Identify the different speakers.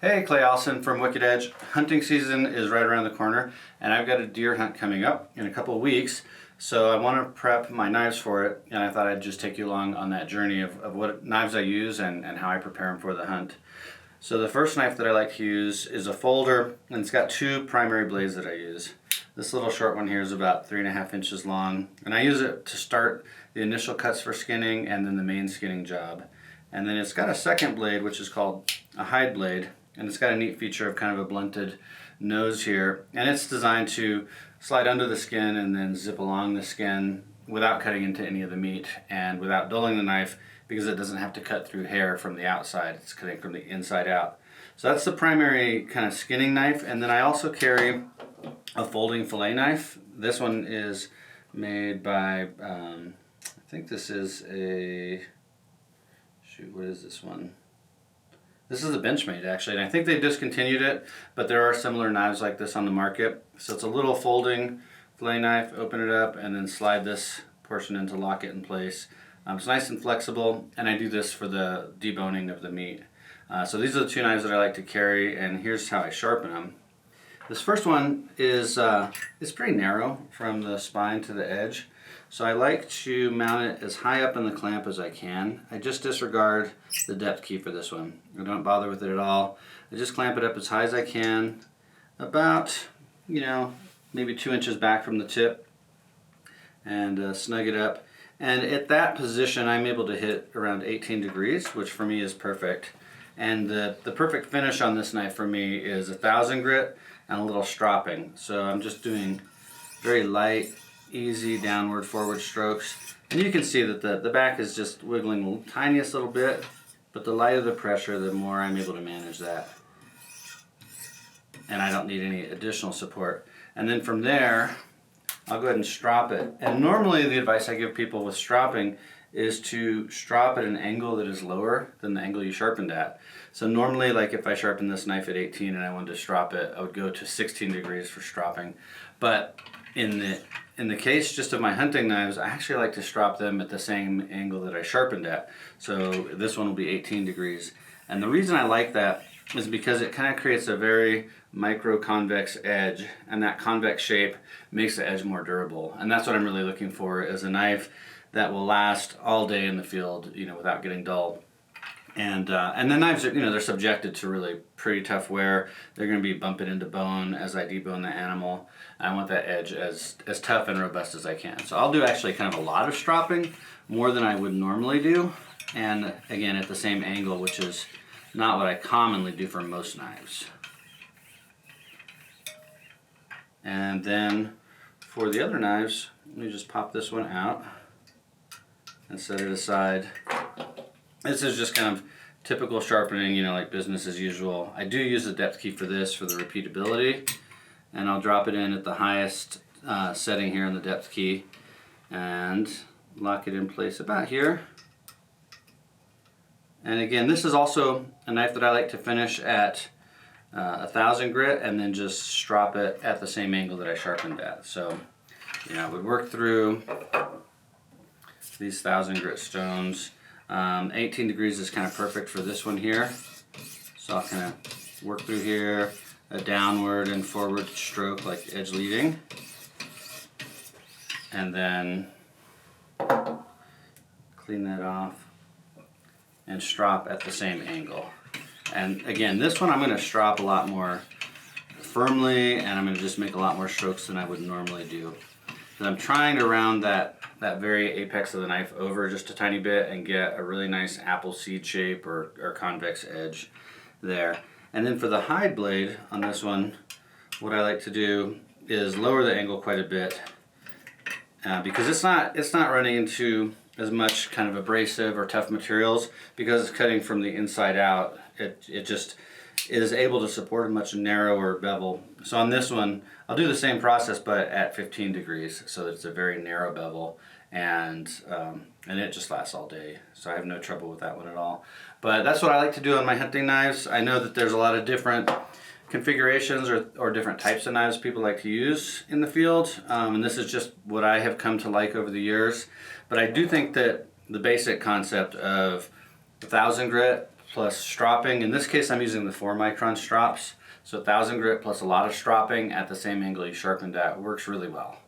Speaker 1: Hey, Clay Allison from Wicked Edge. Hunting season is right around the corner, and I've got a deer hunt coming up in a couple of weeks, so I want to prep my knives for it, and I thought I'd just take you along on that journey of what knives I use and how I prepare them for the hunt. So the first knife that I like to use is a folder, and it's got two primary blades that I use. This little short one here is about 3.5 inches long, and I use it to start the initial cuts for skinning and then the main skinning job. And then it's got a second blade, which is called a hide blade, and it's got a neat feature of kind of a blunted nose here, and it's designed to slide under the skin and then zip along the skin without cutting into any of the meat and without dulling the knife, because it doesn't have to cut through hair from the outside. It's cutting from the inside out. So that's the primary kind of skinning knife. And then I also carry a folding fillet knife. This one is made by I think this is a, what is this one? This is a Benchmade actually, and I think they discontinued it, but there are similar knives like this on the market. So it's a little folding fillet knife, open it up, and then slide this portion in to lock it in place. It's nice and flexible, and I do this for the deboning of the meat. So these are the two knives that I like to carry, and here's how I sharpen them. This first one is it's pretty narrow from the spine to the edge. So I like to mount it as high up in the clamp as I can. I just disregard the depth key for this one. I don't bother with it at all. I just clamp it up as high as I can, about, maybe 2 inches back from the tip, and snug it up. And at that position, I'm able to hit around 18 degrees, which for me is perfect. And the perfect finish on this knife for me is 1,000 grit and a little stropping. So I'm just doing very light, easy downward forward strokes, and you can see that the back is just wiggling the tiniest little bit, but the lighter the pressure, the more I'm able to manage that, and I don't need any additional support. And then from there I'll go ahead and strop it. And normally the advice I give people with stropping is to strop at an angle that is lower than the angle you sharpened at. So normally, like if I sharpened this knife at 18 and I wanted to strop it, I would go to 16 degrees for stropping. But in the case just of my hunting knives, I actually like to strop them at the same angle that I sharpened at. So this one will be 18 degrees. And the reason I like that is because it kind of creates a very micro convex edge, and that convex shape makes the edge more durable. And that's what I'm really looking for, is a knife that will last all day in the field, without getting dull. And the knives are, they're subjected to really pretty tough wear. They're going to be bumping into bone as I debone the animal. I want that edge as tough and robust as I can. So I'll do actually kind of a lot of stropping, more than I would normally do. And again, at the same angle, which is not what I commonly do for most knives. And then for the other knives, let me just pop this one out and set it aside. This is just kind of typical sharpening, like business as usual. I do use the depth key for this for the repeatability, and I'll drop it in at the highest setting here in the depth key and lock it in place about here. And again, this is also a knife that I like to finish at 1,000 grit and then just strop it at the same angle that I sharpened at. So, I would work through these 1,000 grit stones. 18 degrees is kind of perfect for this one here. So I'll kind of work through here, a downward and forward stroke like edge leading, and then clean that off and strop at the same angle. And again, this one I'm going to strop a lot more firmly, and I'm going to just make a lot more strokes than I would normally do. And I'm trying to round that very apex of the knife over just a tiny bit and get a really nice apple seed shape or convex edge there. And then for the hide blade on this one, what I like to do is lower the angle quite a bit, because it's not running into as much kind of abrasive or tough materials, because it's cutting from the inside out. It just is able to support a much narrower bevel. So on this one, I'll do the same process but at 15 degrees, so that it's a very narrow bevel, and it just lasts all day. So I have no trouble with that one at all. But that's what I like to do on my hunting knives. I know that there's a lot of different configurations or different types of knives people like to use in the field, and this is just what I have come to like over the years. But I do think that the basic concept of 1,000 grit plus stropping. In this case, I'm using the 4 micron strops. So 1000 grit plus a lot of stropping at the same angle you sharpened at works really well.